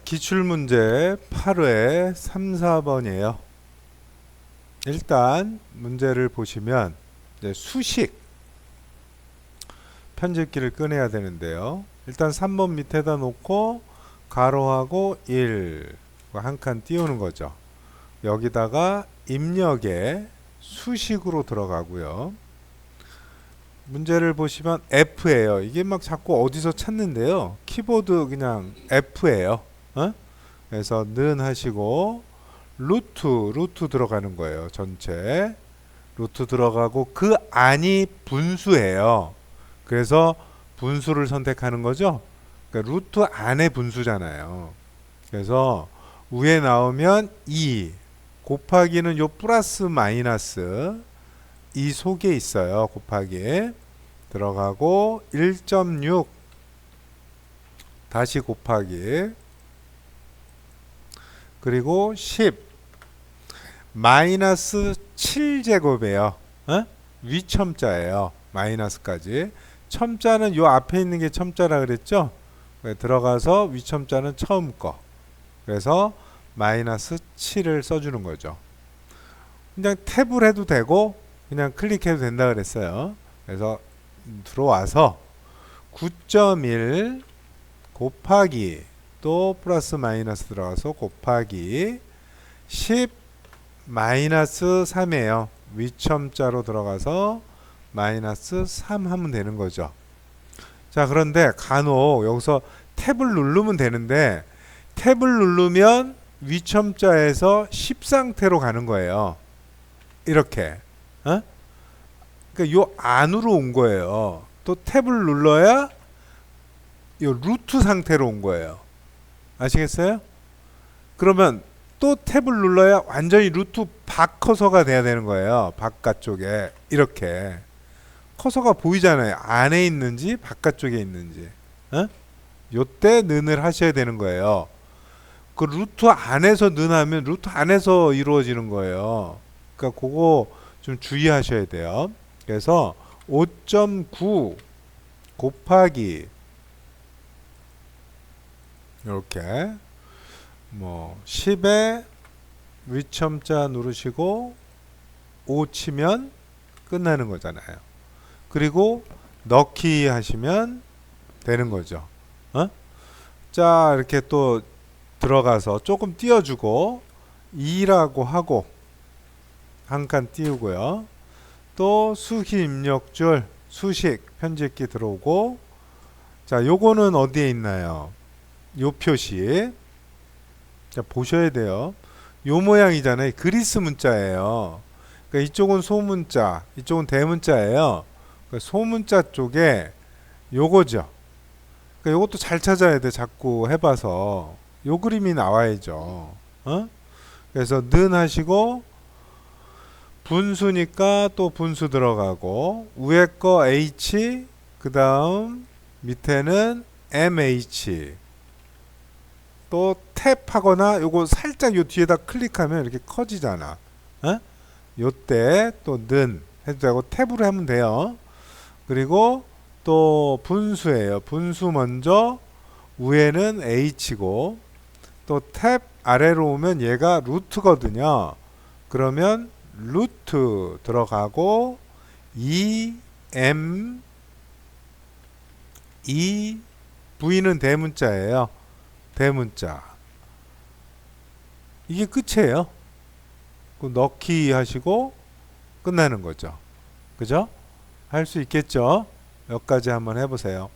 기출문제 8회 3, 4번이에요. 일단 문제를 보시면 이제 수식 편집기를 꺼내야 되는데요. 일단 3번 밑에다 놓고 가로하고 1 한 칸 띄우는 거죠. 여기다가 입력에 수식으로 들어가고요. 문제를 보시면 F예요. 이게 막 자꾸 어디서 찾는데요. 키보드 그냥 F예요. 그래서 는 하시고 루트 들어가는 거예요. 전체 루트 들어가고 그 안이 분수예요. 그래서 분수를 선택하는 거죠. 그러니까 루트 안에 분수잖아요. 그래서 위에 나오면 2 곱하기는 요 플러스 마이너스 이 속에 있어요. 곱하기 들어가고 1.6 다시 곱하기 그리고 10 마이너스 7제곱이에요. 위첨자예요. 마이너스까지. 첨자는 요 앞에 있는 게 첨자라 그랬죠. 들어가서 위첨자는 처음 거. 그래서 마이너스 7을 써주는 거죠. 그냥 탭을 해도 되고 그냥 클릭해도 된다 그랬어요. 그래서 들어와서 9.1 곱하기 또 플러스 마이너스 들어가서 곱하기 10 마이너스 3이에요. 위첨자로 들어가서 마이너스 3 하면 되는 거죠. 자, 그런데 간혹 여기서 탭을 누르면 되는데 탭을 누르면 위첨자에서 10 상태로 가는 거예요. 이렇게. 그러니까 요 안으로 온 거예요. 또 탭을 눌러야 요 루트 상태로 온 거예요. 아시겠어요? 그러면 또 탭을 눌러야 완전히 루트 밖 커서가 돼야 되는 거예요. 바깥쪽에 이렇게 커서가 보이잖아요. 안에 있는지 바깥쪽에 있는지. 요때 는을 하셔야 되는 거예요. 그 루트 안에서 는 하면 루트 안에서 이루어지는 거예요. 그러니까 그거 좀 주의하셔야 돼요. 그래서 5.9 곱하기 이렇게 뭐 10에 위첨자 누르시고 5 치면 끝나는 거잖아요. 그리고 넣기 하시면 되는 거죠. 자, 이렇게 또 들어가서 조금 띄워주고 2라고 하고 한 칸 띄우고요. 또 수식 입력줄 수식 편집기 들어오고 자, 요거는 어디에 있나요? 요 표시 자, 보셔야 돼요. 요 모양이잖아요. 그리스 문자예요. 그러니까 이쪽은 소문자, 이쪽은 대문자예요. 그러니까 소문자 쪽에 요거죠. 그러니까 요것도 잘 찾아야 돼. 자꾸 해봐서 요 그림이 나와야죠. 그래서 는 하시고 분수니까 또 분수 들어가고 위에 거 h 그 다음 밑에는 mh 또 탭하거나 요거 살짝 요 뒤에다 클릭하면 이렇게 커지잖아. 요때 또 는 해도 되고 탭으로 하면 돼요. 그리고 또 분수예요. 분수 먼저 위에는 h고 또 탭 아래로 오면 얘가 루트거든요. 그러면 루트 들어가고 2m 2 v는 대문자예요. 대문자. 이게 끝이에요. 넣기 하시고 끝나는 거죠. 그죠? 할 수 있겠죠? 여기까지 한번 해보세요.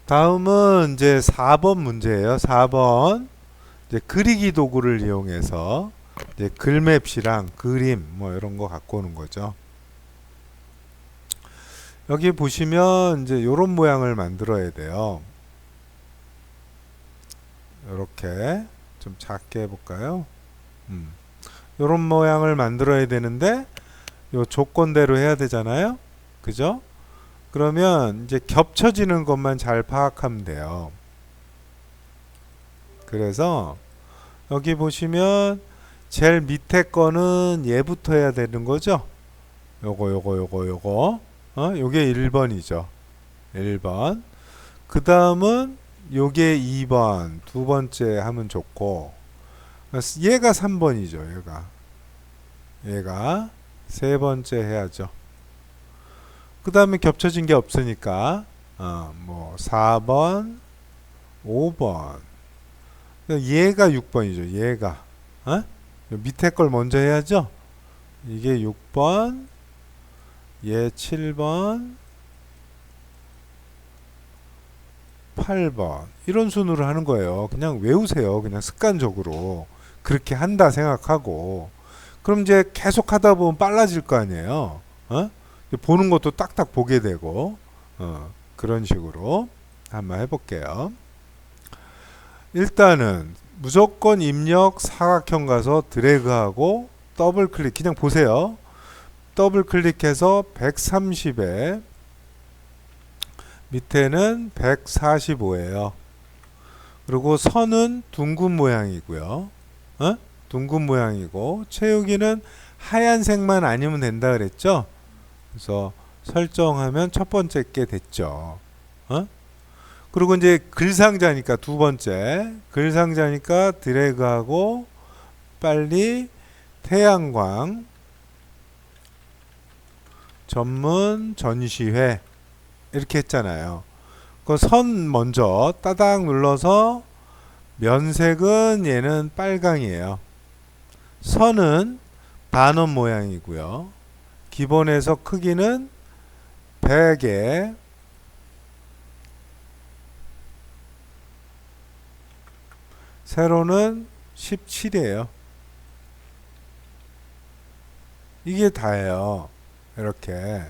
다음은 이제 4번 문제예요. 4번 이제 그리기 도구를 이용해서 이제 글맵시랑 그림 뭐 이런 거 갖고 오는 거죠. 여기 보시면 이제 요런 모양을 만들어야 돼요. 이렇게 좀 작게 해볼까요? 요런 모양을 만들어야 되는데 요 조건대로 해야 되잖아요. 그죠? 그러면 이제 겹쳐지는 것만 잘 파악하면 돼요. 그래서 여기 보시면 제일 밑에 거는 얘부터 해야 되는 거죠. 요거 요게 1번이죠. 1번. 그 다음은 요게 2번 두 번째 하면 좋고, 얘가 3번이죠. 얘가 세 번째 해야죠. 그 다음에 겹쳐진 게 없으니까 뭐 4번 5번, 얘가 6번이죠. 얘가 밑에 걸 먼저 해야죠. 이게 6번, 얘 7번, 8번 이런 순으로 하는 거예요. 그냥 외우세요. 그냥 습관적으로 그렇게 한다 생각하고. 그럼 이제 계속 하다 보면 빨라질 거 아니에요. 보는 것도 딱딱 보게 되고 그런 식으로 한번 해볼게요. 일단은 무조건 입력 사각형 가서 드래그하고 더블 클릭, 그냥 보세요. 더블 클릭해서 130에 밑에는 145예요. 그리고 선은 둥근 모양이고요. 둥근 모양이고, 채우기는 하얀색만 아니면 된다 그랬죠. 그래서 설정하면 첫 번째 게 됐죠. 그리고 이제 글상자니까 두 번째 글상자니까 드래그하고 빨리 태양광 전문 전시회 이렇게 했잖아요. 그 선 먼저 따닥 눌러서 면색은 얘는 빨강이에요. 선은 반원 모양이고요. 기본에서 크기는 100에 세로는 17이에요. 이게 다예요. 이렇게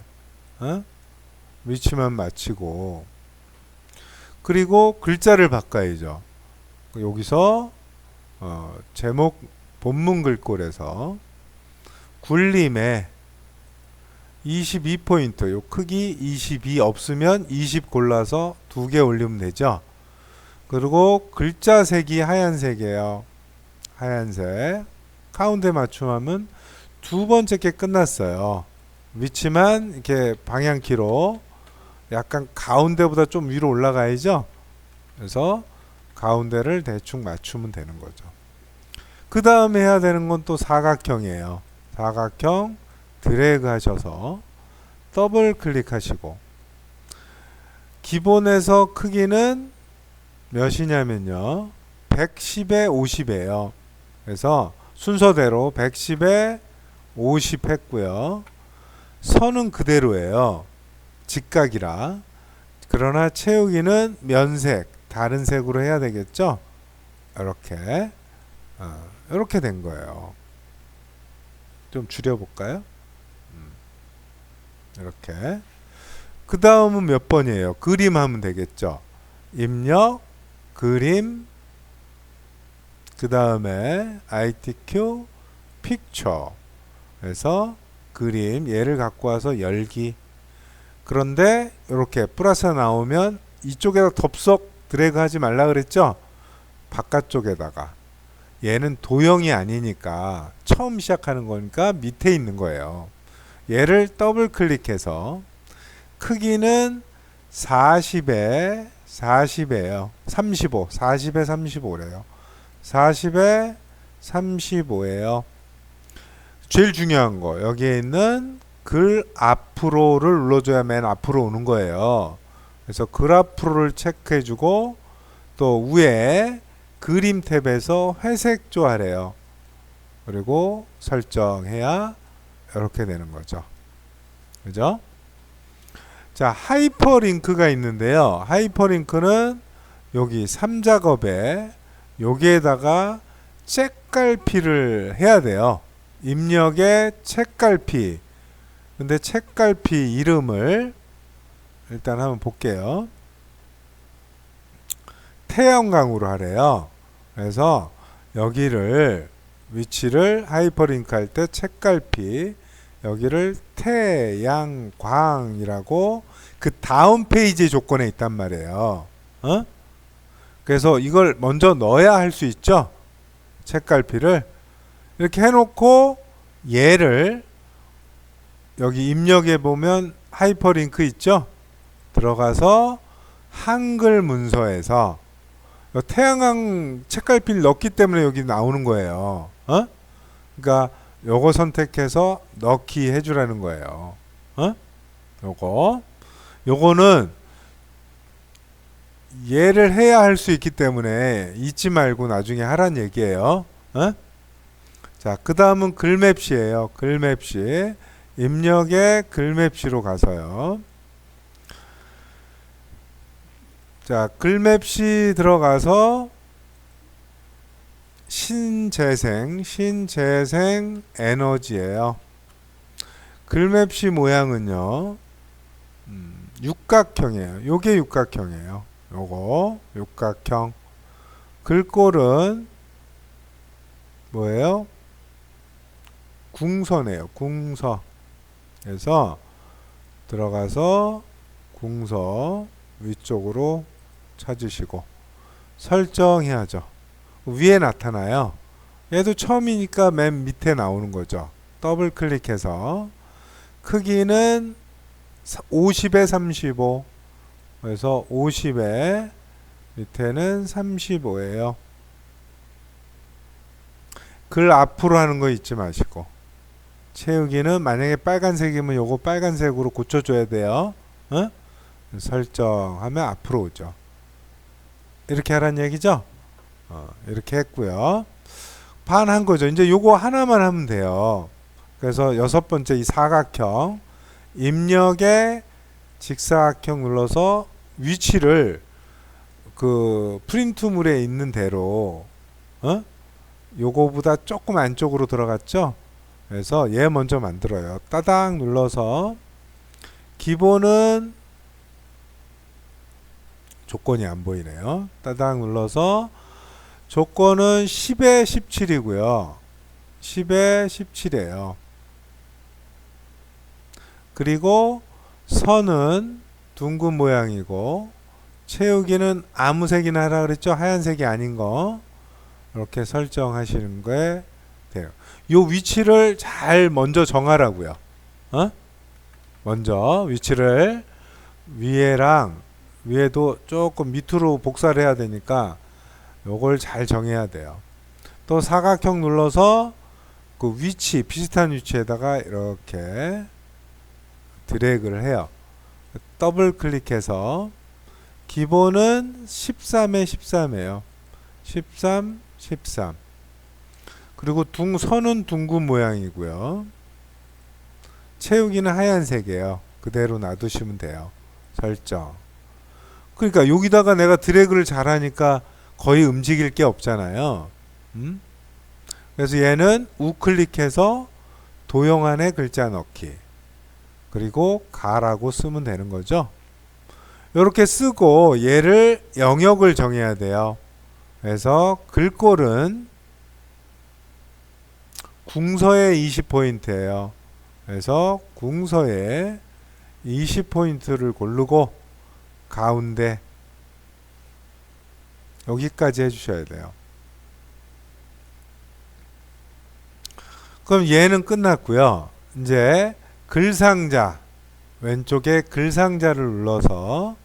위치만 맞추고, 그리고 글자를 바꿔야죠. 여기서 제목 본문 글꼴에서 굴림에 22포인트, 요 크기 22 없으면 20 골라서 2개 올리면 되죠. 그리고 글자 색이 하얀색이에요. 하얀색. 가운데 맞춤하면 두 번째 게 끝났어요. 위치만 이렇게 방향키로 약간 가운데보다 좀 위로 올라가야죠. 그래서 가운데를 대충 맞추면 되는 거죠. 그 다음에 해야 되는 건 또 사각형이에요. 사각형 드래그 하셔서 더블 클릭하시고, 기본에서 크기는 몇이냐면요, 110에 50이에요. 그래서 순서대로 110에 50 했고요. 선은 그대로예요. 직각이라. 그러나 채우기는 면색, 다른 색으로 해야 되겠죠. 이렇게 된 거예요. 좀 줄여볼까요? 이렇게. 그 다음은 몇 번이에요? 그림 하면 되겠죠. 입력, 그림, 그 다음에 ITQ, 픽처. 그래서 그림, 얘를 갖고 와서 열기. 그런데 이렇게 플러스 나오면 이쪽에다 덥석 드래그 하지 말라 그랬죠? 바깥쪽에다가. 얘는 도형이 아니니까 처음 시작하는 거니까 밑에 있는 거예요. 얘를 더블 클릭해서 크기는 40에 40이에요. 35, 40에 35래요. 40에 35예요. 제일 중요한 거, 여기에 있는 글 앞으로를 눌러줘야 맨 앞으로 오는 거예요. 그래서 글 앞으로를 체크해주고, 또 위에 그림 탭에서 회색 조하래요. 그리고 설정해야 이렇게 되는 거죠. 그죠? 자, 하이퍼링크가 있는데요. 하이퍼링크는 여기 3작업에 여기에다가 책갈피를 해야 돼요. 입력에 책갈피. 근데 책갈피 이름을 일단 한번 볼게요. 태양광으로 하래요. 그래서 여기를 위치를 하이퍼링크 할 때 책갈피, 여기를 태양광이라고 그 다음 페이지 조건에 있단 말이에요. 그래서 이걸 먼저 넣어야 할 수 있죠. 책갈피를 이렇게 해놓고 얘를 여기 입력해 보면 하이퍼링크 있죠. 들어가서 한글 문서에서 태양광 책갈피를 넣기 때문에 여기 나오는 거예요. 그러니까 요거 선택해서 넣기 해주라는 거예요. 요거는 얘를 해야 할 수 있기 때문에 잊지 말고 나중에 하란 얘기예요. 자, 그 다음은 글맵시예요. 글맵시. 입력에 글맵시로 가서요. 자, 글맵시 들어가서 신재생 에너지예요. 글맵시 모양은요, 육각형이에요. 요게 육각형이에요. 요거 육각형. 글꼴은 뭐예요? 궁서네요. 궁서. 그래서 들어가서 궁서 위쪽으로 찾으시고 설정해야죠. 위에 나타나요. 얘도 처음이니까 맨 밑에 나오는 거죠. 더블 클릭해서 크기는 50에 35. 그래서 50에 밑에는 35예요. 글 앞으로 하는 거 잊지 마시고, 채우기는 만약에 빨간색이면 요거 빨간색으로 고쳐줘야 돼요. 설정하면 앞으로 오죠. 이렇게 하란 얘기죠. 이렇게 했고요. 반 한 거죠. 이제 요거 하나만 하면 돼요. 그래서 6번째 이 사각형 입력에 직사각형 눌러서 위치를 그 프린트물에 있는 대로 요거보다 조금 안쪽으로 들어갔죠. 그래서 얘 먼저 만들어요. 따닥 눌러서 기본은 조건이 안 보이네요. 따닥 눌러서 조건은 10에 17이고요. 10에 17이에요. 그리고 선은 둥근 모양이고 채우기는 아무 색이나 하라 그랬죠. 하얀색이 아닌 거 이렇게 설정하시는 거에 돼요. 요 위치를 잘 먼저 정하라고요. 먼저 위치를 위에도 조금 밑으로 복사를 해야 되니까 요걸 잘 정해야 돼요. 또 사각형 눌러서 그 위치 비슷한 위치에다가 이렇게 드래그를 해요. 더블 클릭해서 기본은 13에 13이에요. 13, 13. 그리고 선은 둥근 모양이고요. 채우기는 하얀색이에요. 그대로 놔두시면 돼요. 설정. 그러니까 여기다가 내가 드래그를 잘하니까 거의 움직일 게 없잖아요. 그래서 얘는 우클릭해서 도형 안에 글자 넣기. 그리고 가라고 쓰면 되는 거죠. 이렇게 쓰고 얘를 영역을 정해야 돼요. 그래서 글꼴은 궁서에 20포인트예요. 그래서 궁서에 20포인트를 고르고 가운데 여기까지 해주셔야 돼요. 그럼 얘는 끝났고요. 이제 글상자 왼쪽에 글상자를 눌러서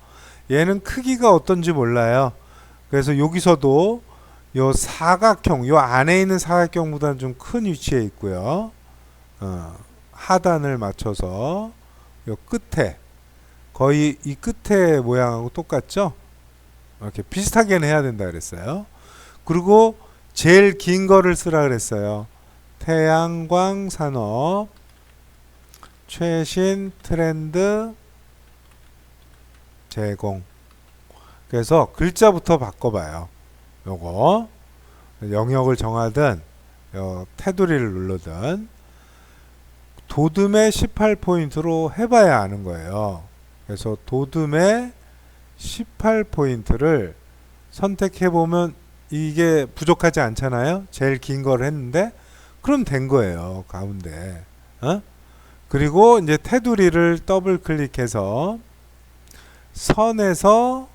얘는 크기가 어떤지 몰라요. 그래서 여기서도 요 사각형 요 안에 있는 사각형보다는 좀 큰 위치에 있고요. 하단을 맞춰서 요 끝에 거의 이 끝에 모양하고 똑같죠? 이렇게 비슷하게는 해야 된다 그랬어요. 그리고 제일 긴 거를 쓰라 그랬어요. 태양광 산업 최신 트렌드 제공. 그래서 글자부터 바꿔봐요. 요거 영역을 정하든 테두리를 누르든 도둠에 18포인트로 해봐야 아는 거예요. 그래서 도둠에 18포인트를 선택해보면 이게 부족하지 않잖아요. 제일 긴 걸 했는데 그럼 된 거예요. 가운데. 그리고 이제 테두리를 더블 클릭해서 선에서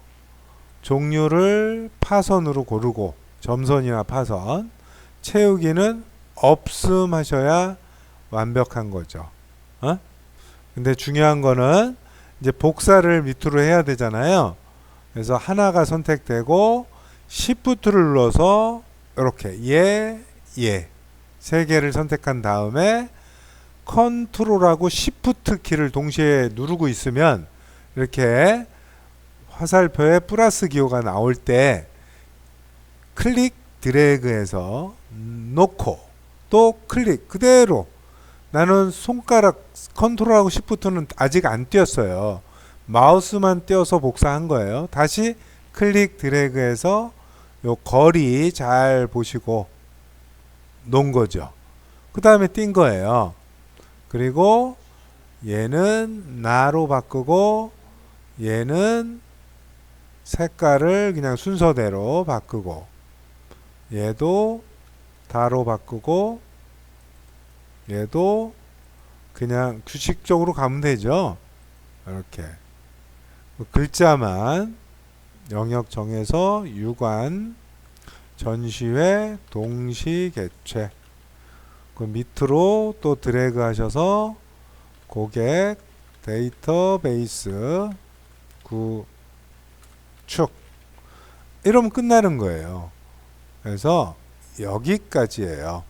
종류를 파선으로 고르고 점선이나 파선 채우기는 없음 하셔야 완벽한 거죠. 근데 중요한 거는 이제 복사를 밑으로 해야 되잖아요. 그래서 하나가 선택되고 Shift를 눌러서 이렇게 예 세 개를 선택한 다음에 컨트롤하고 Shift 키를 동시에 누르고 있으면 이렇게 화살표에 플러스 기호가 나올 때 클릭 드래그해서 놓고 또 클릭 그대로 나는 손가락 컨트롤하고 Shift는 아직 안 띄었어요. 마우스만 띄어서 복사한 거예요. 다시 클릭 드래그해서 요 거리 잘 보시고 놓은 거죠. 그 다음에 띈 거예요. 그리고 얘는 나로 바꾸고 얘는 색깔을 그냥 순서대로 바꾸고 얘도 다로 바꾸고 얘도 그냥 규칙적으로 가면 되죠. 이렇게 글자만 영역 정해서 유관 전시회 동시 개최 그 밑으로 또 드래그 하셔서 고객 데이터베이스 구축 이러면 끝나는 거예요. 그래서 여기까지예요.